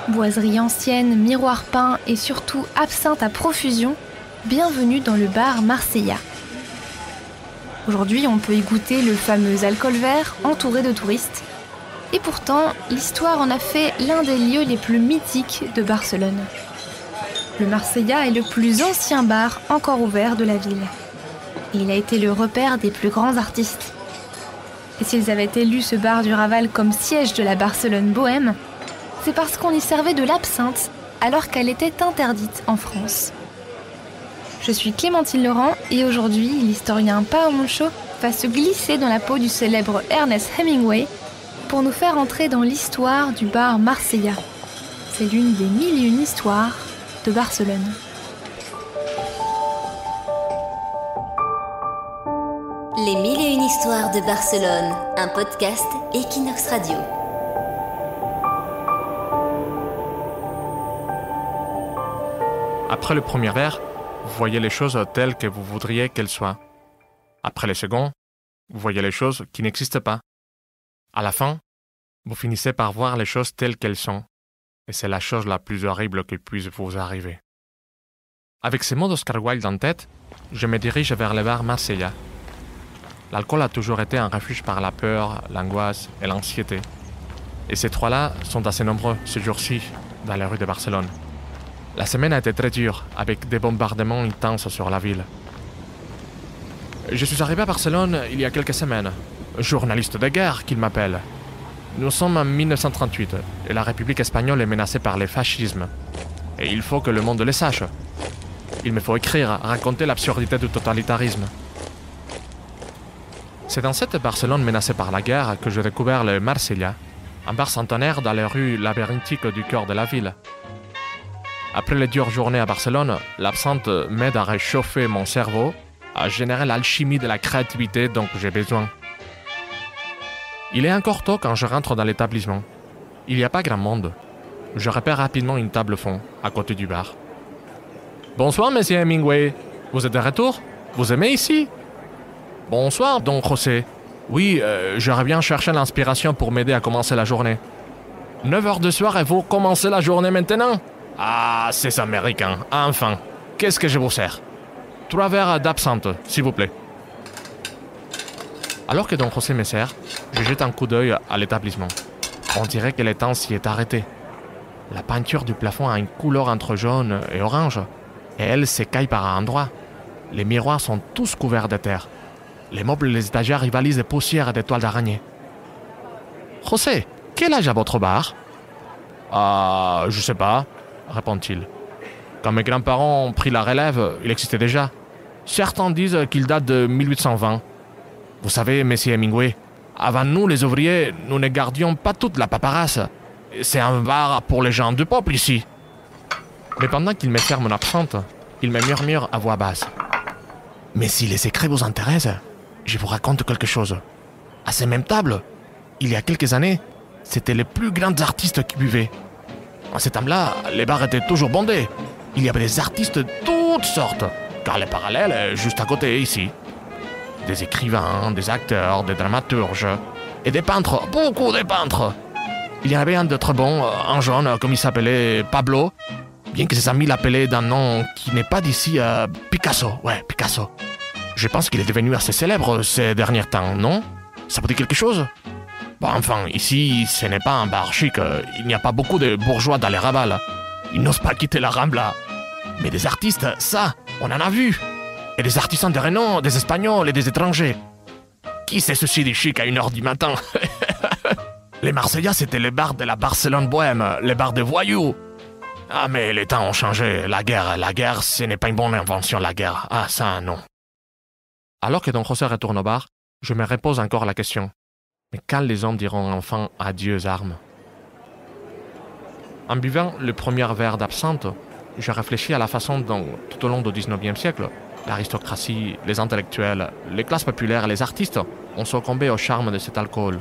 Boiserie ancienne, miroirs peints et surtout absinthe à profusion, bienvenue dans le bar Marsella. Aujourd'hui, on peut y goûter le fameux alcool vert entouré de touristes. Et pourtant, l'histoire en a fait l'un des lieux les plus mythiques de Barcelone. Le Marsella est le plus ancien bar encore ouvert de la ville. Et il a été le repère des plus grands artistes. Et s'ils avaient élu ce bar du Raval comme siège de la Barcelone bohème, c'est parce qu'on y servait de l'absinthe alors qu'elle était interdite en France. Je suis Clémentine Laurent et aujourd'hui, l'historien Pao Moncho va se glisser dans la peau du célèbre Ernest Hemingway pour nous faire entrer dans l'histoire du bar Marsella. C'est l'une des 1001 histoires de Barcelone. Les 1001 histoires de Barcelone, un podcast Equinox Radio. Après le premier verre, vous voyez les choses telles que vous voudriez qu'elles soient. Après le second, vous voyez les choses qui n'existent pas. À la fin, vous finissez par voir les choses telles qu'elles sont. Et c'est la chose la plus horrible qui puisse vous arriver. Avec ces mots d'Oscar Wilde en tête, je me dirige vers le bar Marsella. L'alcool a toujours été un refuge par la peur, l'angoisse et l'anxiété. Et ces trois-là sont assez nombreux ce jour-ci dans les rues de Barcelone. La semaine a été très dure, avec des bombardements intenses sur la ville. Je suis arrivé à Barcelone il y a quelques semaines. Journaliste de guerre qu'il m'appelle. Nous sommes en 1938 et la République espagnole est menacée par le fascisme. Et il faut que le monde le sache. Il me faut écrire, raconter l'absurdité du totalitarisme. C'est dans cette Barcelone menacée par la guerre que j'ai découvert le Marsella, un bar centenaire dans les rues labyrinthiques du cœur de la ville. Après les dures journées à Barcelone, l'absinthe m'aide à réchauffer mon cerveau, à générer l'alchimie de la créativité dont j'ai besoin. Il est encore tôt quand je rentre dans l'établissement. Il n'y a pas grand monde. Je repère rapidement une table fond, à côté du bar. « Bonsoir, monsieur Hemingway. Vous êtes de retour? Vous aimez ici? »« Bonsoir, don José. Oui, j'aurais bien cherché l'inspiration pour m'aider à commencer la journée. 9h du soir et vous commencez la journée maintenant? Ah, c'est américain. Enfin, qu'est-ce que je vous sers? 3 verres d'absinthe, s'il vous plaît. » Alors que don José me sert, je jette un coup d'œil à l'établissement. On dirait que le temps s'y est arrêté. La peinture du plafond a une couleur entre jaune et orange, et elle s'écaille par endroits. Les miroirs sont tous couverts de terre. Les meubles et les étagères rivalisent de poussière et d'étoiles d'araignée. « José, quel âge a votre bar ?»« Ah, je sais pas, » répond-il. « Quand mes grands-parents ont pris la relève, il existait déjà. Certains disent qu'il date de 1820. Vous savez, monsieur Hemingway, avant nous, les ouvriers, nous ne gardions pas toute la paperasse. C'est un bar pour les gens du peuple ici. » Mais pendant qu'il me sert mon absinthe, il me murmure à voix basse. « Mais si les secrets vous intéressent, je vous raconte quelque chose. À ces mêmes tables, il y a quelques années, c'étaient les plus grands artistes qui buvaient. À ces tables-là, les bars étaient toujours bondés. Il y avait des artistes de toutes sortes, car le parallèle est juste à côté ici. Des écrivains, des acteurs, des dramaturges, et des peintres, beaucoup de peintres. Il y en avait un de très bon, un jeune, comme il s'appelait Pablo, bien que ses amis l'appelaient d'un nom qui n'est pas d'ici, Picasso, ouais, Picasso. Je pense qu'il est devenu assez célèbre ces derniers temps, non? Ça vous dit quelque chose? Bon, enfin, ici, ce n'est pas un bar chic, il n'y a pas beaucoup de bourgeois dans les Raval. Ils n'osent pas quitter la Rambla. Mais des artistes, ça, on en a vu. Et des artisans de renom, des Espagnols et des étrangers. Qui sait ceci du chic à 1h du matin? Les Marseillais, c'était les bars de la Barcelone bohème, les bars de voyous. Ah, mais les temps ont changé. La guerre, ce n'est pas une bonne invention, la guerre. Ah, ça, non. Alors que don José retourne au bar, je me repose encore la question. Mais quand les hommes diront enfin adieu aux armes? En buvant le premier verre d'absinthe, je réfléchis à la façon dont, tout au long du XIXe siècle, l'aristocratie, les intellectuels, les classes populaires et les artistes ont succombé au charme de cet alcool.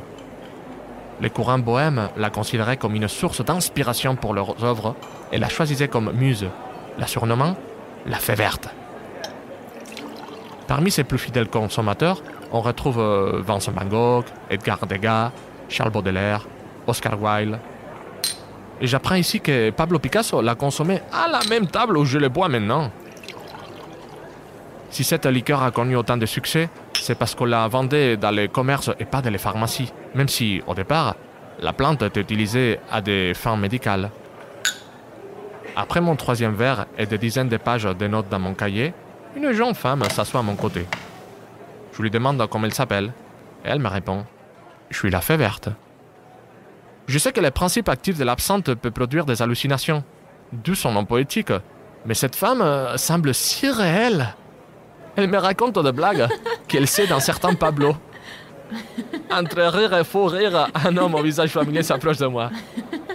Les courants bohèmes la considéraient comme une source d'inspiration pour leurs œuvres et la choisissaient comme muse, la surnommant la fée verte. Parmi ses plus fidèles consommateurs, on retrouve Vincent van Gogh, Edgar Degas, Charles Baudelaire, Oscar Wilde. Et j'apprends ici que Pablo Picasso l'a consommé à la même table où je le bois maintenant. Si cette liqueur a connu autant de succès, c'est parce qu'on la vendait dans les commerces et pas dans les pharmacies, même si, au départ, la plante était utilisée à des fins médicales. Après mon 3e verre et des dizaines de pages de notes dans mon cahier, une jeune femme s'assoit à mon côté. Je lui demande comment elle s'appelle, et elle me répond « Je suis la fée verte ». Je sais que le principe actif de l'absinthe peut produire des hallucinations, d'où son nom poétique, mais cette femme semble si réelle. Elle me raconte des blagues qu'elle sait dans certains Pablo. Entre rire et faux rire, un homme au visage familier s'approche de moi.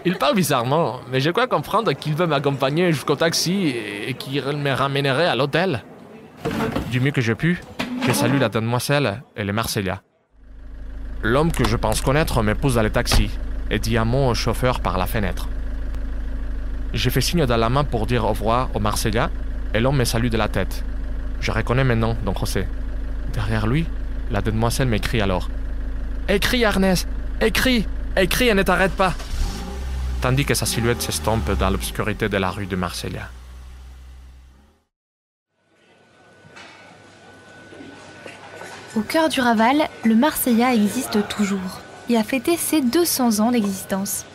Il parle bizarrement, mais je crois comprendre qu'il veut m'accompagner jusqu'au taxi et qu'il me ramènerait à l'hôtel. Du mieux que j'ai pu, je salue la demoiselle et le Marseillais. L'homme que je pense connaître me pousse dans le taxi et dit un mot au chauffeur par la fenêtre. J'ai fait signe de la main pour dire au revoir au Marseillais et l'homme me salue de la tête. Je reconnais maintenant Don José. Derrière lui, la demoiselle m'écrie alors. « Écris, Ernest! Écris! Écris et ne t'arrête pas !» Tandis que sa silhouette s'estompe dans l'obscurité de la rue de Marseillais. Au cœur du Raval, le Marseillais existe toujours et a fêté ses 200 ans d'existence.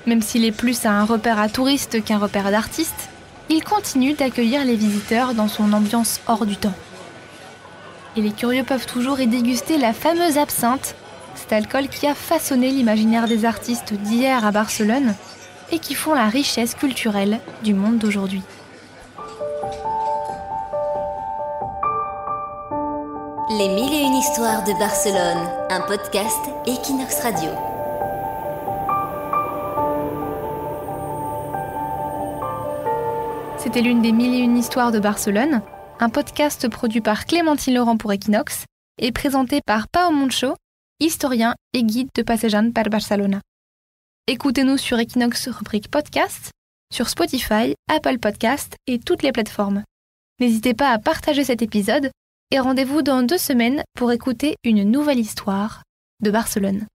Même s'il est plus un repère à touristes qu'un repère d'artistes, il continue d'accueillir les visiteurs dans son ambiance hors du temps. Et les curieux peuvent toujours y déguster la fameuse absinthe, cet alcool qui a façonné l'imaginaire des artistes d'hier à Barcelone et qui font la richesse culturelle du monde d'aujourd'hui. Les 1001 histoires de Barcelone, un podcast Equinox Radio. C'était l'une des 1001 histoires de Barcelone, un podcast produit par Clémentine Laurent pour Equinox et présenté par Pau Moncho, historien et guide de passejant per Barcelona. Écoutez-nous sur Equinox rubrique podcast, sur Spotify, Apple Podcast et toutes les plateformes. N'hésitez pas à partager cet épisode et rendez-vous dans 2 semaines pour écouter une nouvelle histoire de Barcelone.